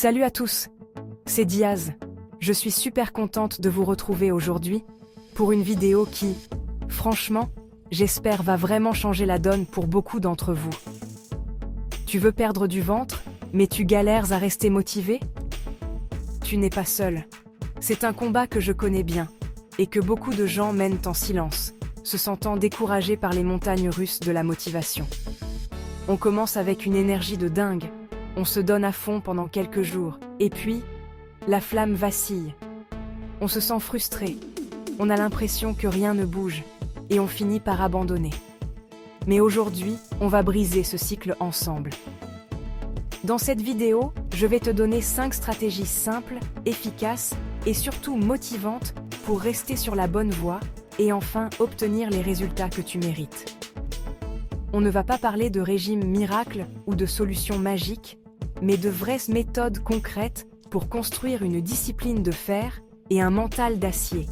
Salut à tous, c'est Diaz. Je suis super contente de vous retrouver aujourd'hui pour une vidéo qui, franchement, j'espère va vraiment changer la donne pour beaucoup d'entre vous. Tu veux perdre du ventre, mais tu galères à rester motivé? Tu n'es pas seul. C'est un combat que je connais bien et que beaucoup de gens mènent en silence, se sentant découragés par les montagnes russes de la motivation. On commence avec une énergie de dingue, on se donne à fond pendant quelques jours, et puis, la flamme vacille. On se sent frustré, on a l'impression que rien ne bouge, et on finit par abandonner. Mais aujourd'hui, on va briser ce cycle ensemble. Dans cette vidéo, je vais te donner 5 stratégies simples, efficaces et surtout motivantes pour rester sur la bonne voie et enfin obtenir les résultats que tu mérites. On ne va pas parler de régime miracle ou de solutions magiques, mais de vraies méthodes concrètes pour construire une discipline de fer et un mental d'acier.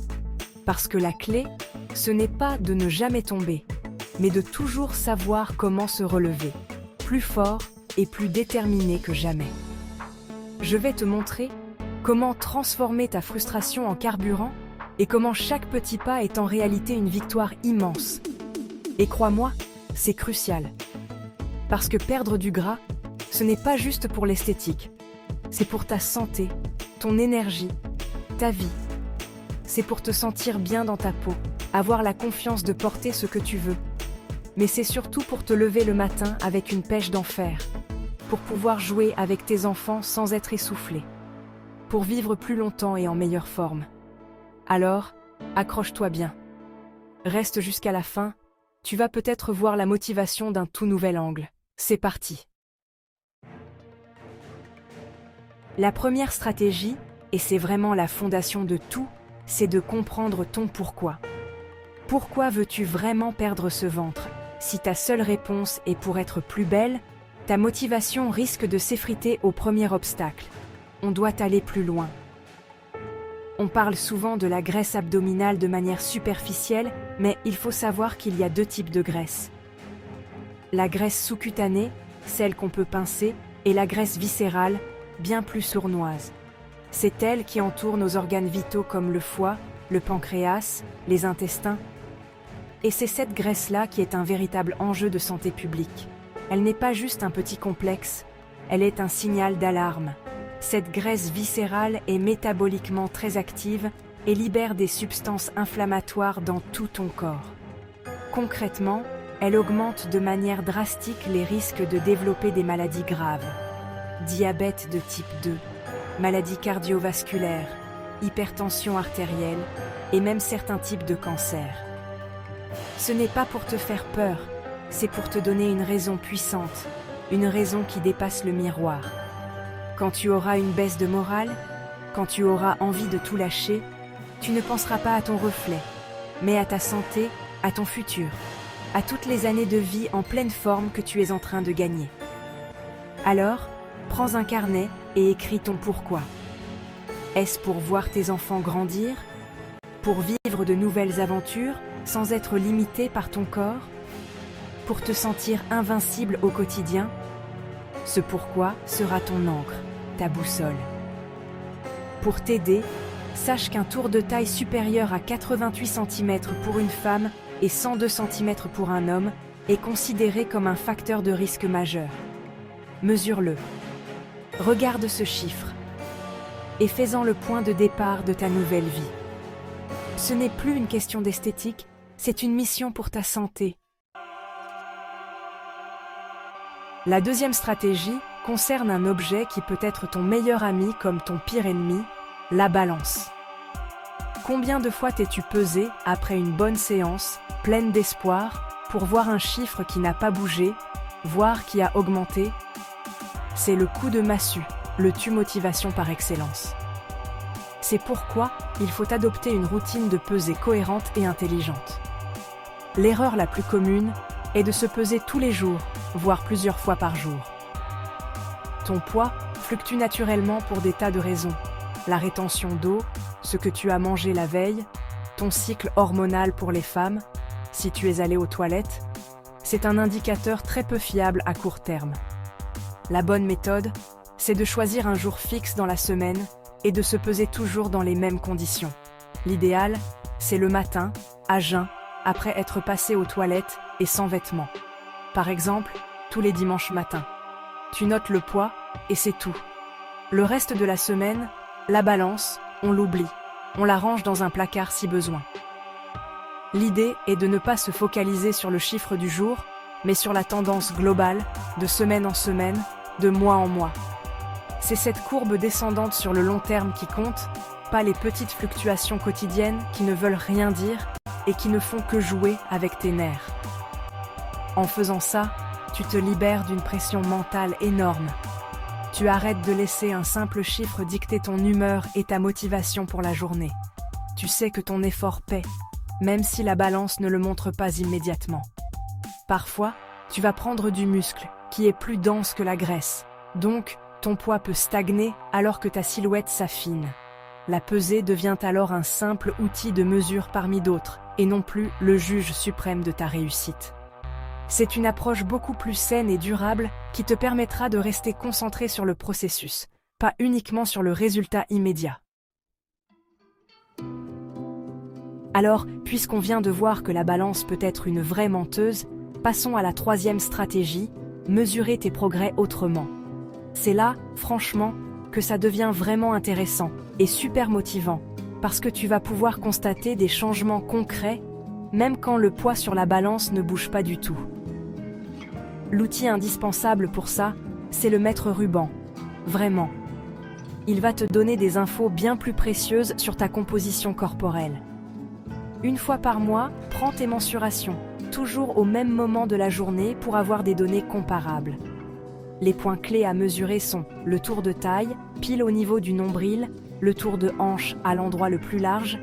Parce que la clé, ce n'est pas de ne jamais tomber, mais de toujours savoir comment se relever, plus fort et plus déterminé que jamais. Je vais te montrer comment transformer ta frustration en carburant et comment chaque petit pas est en réalité une victoire immense. Et crois-moi, c'est crucial. Parce que perdre du gras, ce n'est pas juste pour l'esthétique. C'est pour ta santé, ton énergie, ta vie. C'est pour te sentir bien dans ta peau, avoir la confiance de porter ce que tu veux. Mais c'est surtout pour te lever le matin avec une pêche d'enfer, pour pouvoir jouer avec tes enfants sans être essoufflé, pour vivre plus longtemps et en meilleure forme. Alors, accroche-toi bien. Reste jusqu'à la fin, tu vas peut-être voir la motivation d'un tout nouvel angle. C'est parti. La première stratégie, et c'est vraiment la fondation de tout, c'est de comprendre ton pourquoi. Pourquoi veux-tu vraiment perdre ce ventre? Si ta seule réponse est pour être plus belle, ta motivation risque de s'effriter au premier obstacle. On doit aller plus loin. On parle souvent de la graisse abdominale de manière superficielle, mais il faut savoir qu'il y a 2 types de graisse. La graisse sous-cutanée, celle qu'on peut pincer, et la graisse viscérale, bien plus sournoise. C'est elle qui entoure nos organes vitaux comme le foie, le pancréas, les intestins. Et c'est cette graisse-là qui est un véritable enjeu de santé publique. Elle n'est pas juste un petit complexe, elle est un signal d'alarme. Cette graisse viscérale est métaboliquement très active et libère des substances inflammatoires dans tout ton corps. Concrètement, elle augmente de manière drastique les risques de développer des maladies graves. Diabète de type 2, maladies cardiovasculaires, hypertension artérielle et même certains types de cancers. Ce n'est pas pour te faire peur, c'est pour te donner une raison puissante, une raison qui dépasse le miroir. Quand tu auras une baisse de morale, quand tu auras envie de tout lâcher, tu ne penseras pas à ton reflet, mais à ta santé, à ton futur, à toutes les années de vie en pleine forme que tu es en train de gagner. Alors, prends un carnet et écris ton pourquoi. Est-ce pour voir tes enfants grandir? Pour vivre de nouvelles aventures sans être limité par ton corps? Pour te sentir invincible au quotidien? Ce pourquoi sera ton encre, ta boussole. Pour t'aider, sache qu'un tour de taille supérieur à 88 cm pour une femme et 102 cm pour un homme est considéré comme un facteur de risque majeur. Mesure-le. Regarde ce chiffre et fais-en le point de départ de ta nouvelle vie. Ce n'est plus une question d'esthétique, c'est une mission pour ta santé. La deuxième stratégie concerne un objet qui peut être ton meilleur ami comme ton pire ennemi, la balance. Combien de fois t'es-tu pesé après une bonne séance, pleine d'espoir, pour voir un chiffre qui n'a pas bougé, voire qui a augmenté? C'est le coup de massue, le tue-motivation par excellence. C'est pourquoi il faut adopter une routine de pesée cohérente et intelligente. L'erreur la plus commune est de se peser tous les jours, voire plusieurs fois par jour. Ton poids fluctue naturellement pour des tas de raisons. La rétention d'eau, ce que tu as mangé la veille, ton cycle hormonal pour les femmes, si tu es allé aux toilettes, c'est un indicateur très peu fiable à court terme. La bonne méthode, c'est de choisir un jour fixe dans la semaine et de se peser toujours dans les mêmes conditions. L'idéal, c'est le matin, à jeun, après être passé aux toilettes et sans vêtements. Par exemple, tous les dimanches matins. Tu notes le poids et c'est tout. Le reste de la semaine, la balance, on l'oublie. On la range dans un placard si besoin. L'idée est de ne pas se focaliser sur le chiffre du jour, mais sur la tendance globale, de semaine en semaine, de mois en mois. C'est cette courbe descendante sur le long terme qui compte, pas les petites fluctuations quotidiennes qui ne veulent rien dire et qui ne font que jouer avec tes nerfs. En faisant ça, tu te libères d'une pression mentale énorme. Tu arrêtes de laisser un simple chiffre dicter ton humeur et ta motivation pour la journée. Tu sais que ton effort paie, même si la balance ne le montre pas immédiatement. Parfois, tu vas prendre du muscle, qui est plus dense que la graisse. Donc, ton poids peut stagner alors que ta silhouette s'affine. La pesée devient alors un simple outil de mesure parmi d'autres, et non plus le juge suprême de ta réussite. C'est une approche beaucoup plus saine et durable qui te permettra de rester concentré sur le processus, pas uniquement sur le résultat immédiat. Alors, puisqu'on vient de voir que la balance peut être une vraie menteuse, passons à la troisième stratégie, mesurer tes progrès autrement. C'est là, franchement, que ça devient vraiment intéressant et super motivant, parce que tu vas pouvoir constater des changements concrets, même quand le poids sur la balance ne bouge pas du tout. L'outil indispensable pour ça, c'est le mètre ruban. Vraiment. Il va te donner des infos bien plus précieuses sur ta composition corporelle. Une fois par mois, prends tes mensurations, toujours au même moment de la journée pour avoir des données comparables. Les points clés à mesurer sont le tour de taille, pile au niveau du nombril, le tour de hanche à l'endroit le plus large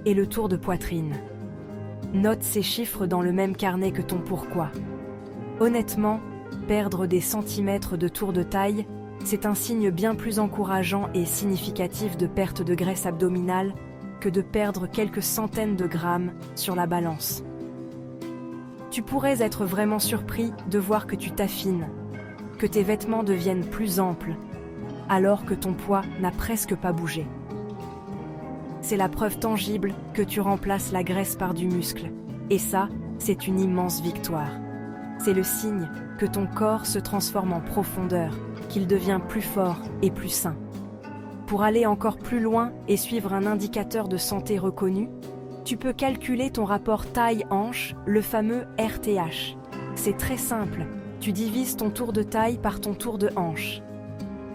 et le tour de poitrine. Note ces chiffres dans le même carnet que ton pourquoi. Honnêtement, perdre des centimètres de tour de taille, c'est un signe bien plus encourageant et significatif de perte de graisse abdominale que de perdre quelques centaines de grammes sur la balance. Tu pourrais être vraiment surpris de voir que tu t'affines, que tes vêtements deviennent plus amples, alors que ton poids n'a presque pas bougé. C'est la preuve tangible que tu remplaces la graisse par du muscle, et ça, c'est une immense victoire. C'est le signe que ton corps se transforme en profondeur, qu'il devient plus fort et plus sain. Pour aller encore plus loin et suivre un indicateur de santé reconnu, tu peux calculer ton rapport taille-hanche, le fameux RTH. C'est très simple, tu divises ton tour de taille par ton tour de hanche.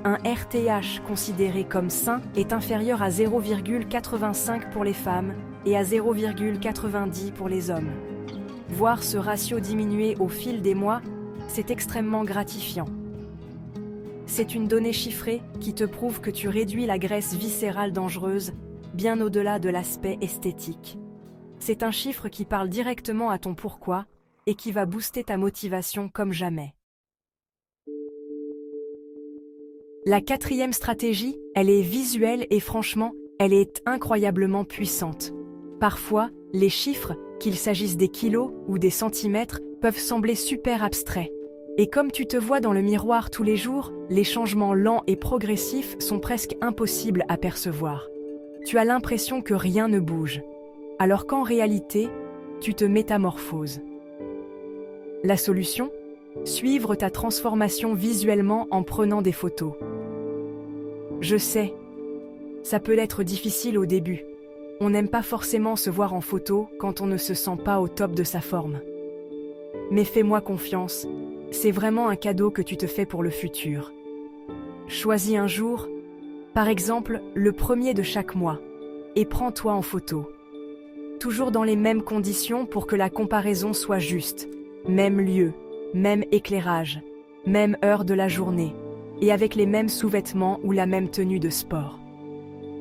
Un RTH considéré comme sain est inférieur à 0,85 pour les femmes et à 0,90 pour les hommes. Voir ce ratio diminuer au fil des mois, c'est extrêmement gratifiant. C'est une donnée chiffrée qui te prouve que tu réduis la graisse viscérale dangereuse, bien au-delà de l'aspect esthétique. C'est un chiffre qui parle directement à ton pourquoi et qui va booster ta motivation comme jamais. La quatrième stratégie, elle est visuelle et franchement, elle est incroyablement puissante. Parfois, les chiffres, qu'il s'agisse des kilos ou des centimètres, peuvent sembler super abstraits. Et comme tu te vois dans le miroir tous les jours, les changements lents et progressifs sont presque impossibles à percevoir. Tu as l'impression que rien ne bouge, alors qu'en réalité, tu te métamorphoses. La solution ? Suivre ta transformation visuellement en prenant des photos. Je sais, ça peut être difficile au début. On n'aime pas forcément se voir en photo quand on ne se sent pas au top de sa forme. Mais fais-moi confiance, c'est vraiment un cadeau que tu te fais pour le futur. Choisis un jour, par exemple le 1er de chaque mois, et prends-toi en photo. Toujours dans les mêmes conditions pour que la comparaison soit juste. Même lieu, même éclairage, même heure de la journée, et avec les mêmes sous-vêtements ou la même tenue de sport.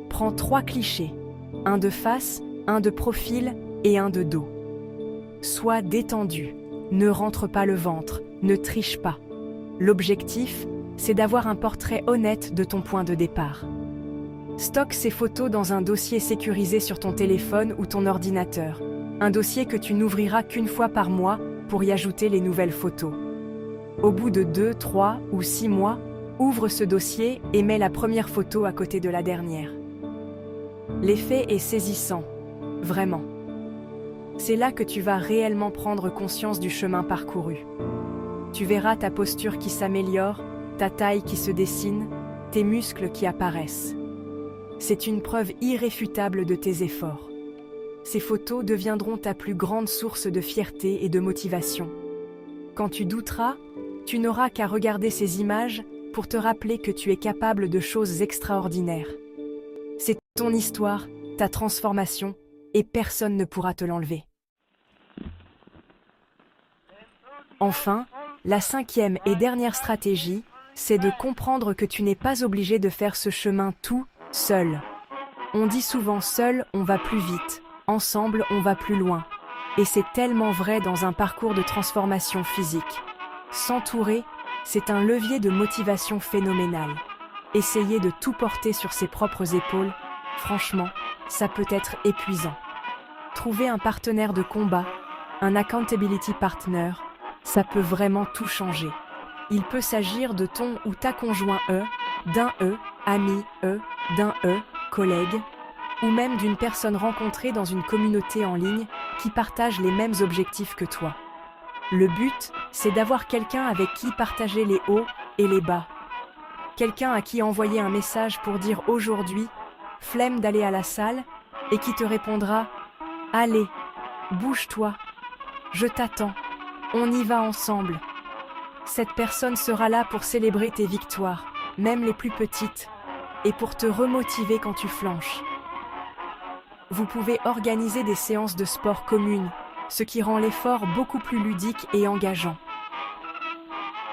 Prends 3 clichés, un de face, un de profil et un de dos. Sois détendu, ne rentre pas le ventre, ne triche pas. L'objectif, c'est d'avoir un portrait honnête de ton point de départ. Stocke ces photos dans un dossier sécurisé sur ton téléphone ou ton ordinateur, un dossier que tu n'ouvriras qu'une fois par mois pour y ajouter les nouvelles photos. Au bout de 2, 3 ou 6 mois, Ouvre ce dossier et mets la première photo à côté de la dernière. L'effet est saisissant, vraiment. C'est là que tu vas réellement prendre conscience du chemin parcouru. Tu verras ta posture qui s'améliore, ta taille qui se dessine, tes muscles qui apparaissent. C'est une preuve irréfutable de tes efforts. Ces photos deviendront ta plus grande source de fierté et de motivation. Quand tu douteras, tu n'auras qu'à regarder ces images pour te rappeler que tu es capable de choses extraordinaires. C'est ton histoire, ta transformation, et personne ne pourra te l'enlever. Enfin, la 5e et dernière stratégie, c'est de comprendre que tu n'es pas obligé de faire ce chemin tout seul. On dit souvent seul, on va plus vite, ensemble, on va plus loin. Et c'est tellement vrai dans un parcours de transformation physique. S'entourer, c'est un levier de motivation phénoménal. Essayer de tout porter sur ses propres épaules, franchement, ça peut être épuisant. Trouver un partenaire de combat, un accountability partner, ça peut vraiment tout changer. Il peut s'agir de ton ou ta conjoint d'un ami d'un collègue, ou même d'une personne rencontrée dans une communauté en ligne qui partage les mêmes objectifs que toi. Le but, c'est d'avoir quelqu'un avec qui partager les hauts et les bas. Quelqu'un à qui envoyer un message pour dire aujourd'hui, flemme d'aller à la salle, et qui te répondra « Allez, bouge-toi, je t'attends, on y va ensemble ». Cette personne sera là pour célébrer tes victoires, même les plus petites, et pour te remotiver quand tu flanches. Vous pouvez organiser des séances de sport communes, ce qui rend l'effort beaucoup plus ludique et engageant.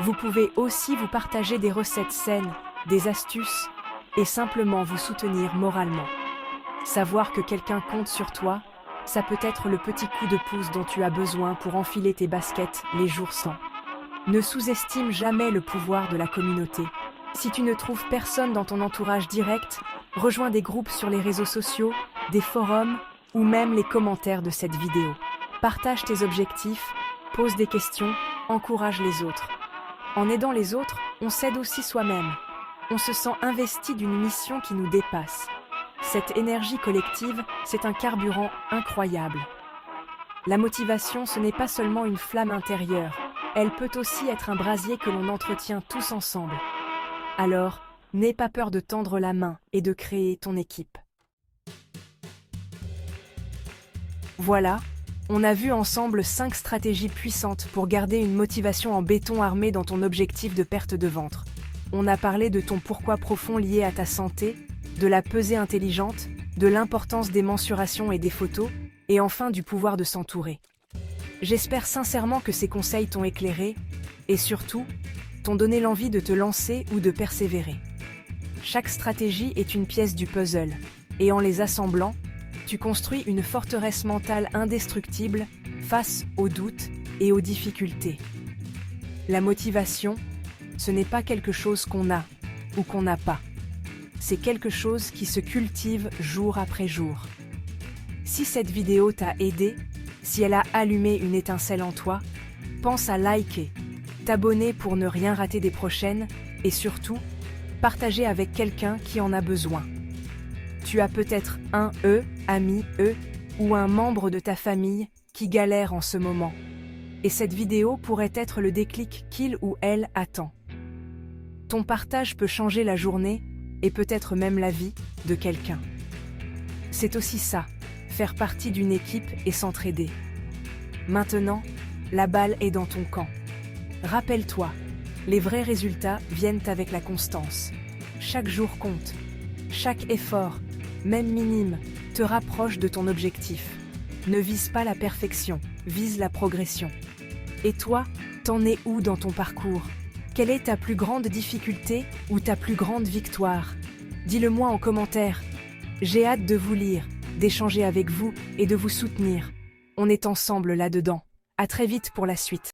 Vous pouvez aussi vous partager des recettes saines, des astuces, et simplement vous soutenir moralement. Savoir que quelqu'un compte sur toi, ça peut être le petit coup de pouce dont tu as besoin pour enfiler tes baskets les jours sans. Ne sous-estime jamais le pouvoir de la communauté. Si tu ne trouves personne dans ton entourage direct, rejoins des groupes sur les réseaux sociaux, des forums ou même les commentaires de cette vidéo. Partage tes objectifs, pose des questions, encourage les autres. En aidant les autres, on s'aide aussi soi-même. On se sent investi d'une mission qui nous dépasse. Cette énergie collective, c'est un carburant incroyable. La motivation, ce n'est pas seulement une flamme intérieure, elle peut aussi être un brasier que l'on entretient tous ensemble. Alors, n'aie pas peur de tendre la main et de créer ton équipe. Voilà, on a vu ensemble 5 stratégies puissantes pour garder une motivation en béton armé dans ton objectif de perte de ventre. On a parlé de ton pourquoi profond lié à ta santé, de la pesée intelligente, de l'importance des mensurations et des photos, et enfin du pouvoir de s'entourer. J'espère sincèrement que ces conseils t'ont éclairé, et surtout, t'ont donné l'envie de te lancer ou de persévérer. Chaque stratégie est une pièce du puzzle, et en les assemblant, tu construis une forteresse mentale indestructible face aux doutes et aux difficultés. La motivation, ce n'est pas quelque chose qu'on a ou qu'on n'a pas. C'est quelque chose qui se cultive jour après jour. Si cette vidéo t'a aidé, si elle a allumé une étincelle en toi, pense à liker, t'abonner pour ne rien rater des prochaines et surtout, partager avec quelqu'un qui en a besoin. Tu as peut-être un ami ou un membre de ta famille qui galère en ce moment. Et cette vidéo pourrait être le déclic qu'il ou elle attend. Ton partage peut changer la journée et peut-être même la vie de quelqu'un. C'est aussi ça, faire partie d'une équipe et s'entraider. Maintenant, la balle est dans ton camp. Rappelle-toi, les vrais résultats viennent avec la constance. Chaque jour compte. Chaque effort, même minime, te rapproche de ton objectif. Ne vise pas la perfection, vise la progression. Et toi, t'en es où dans ton parcours ? Quelle est ta plus grande difficulté ou ta plus grande victoire ? Dis-le-moi en commentaire. J'ai hâte de vous lire, d'échanger avec vous et de vous soutenir. On est ensemble là-dedans. À très vite pour la suite.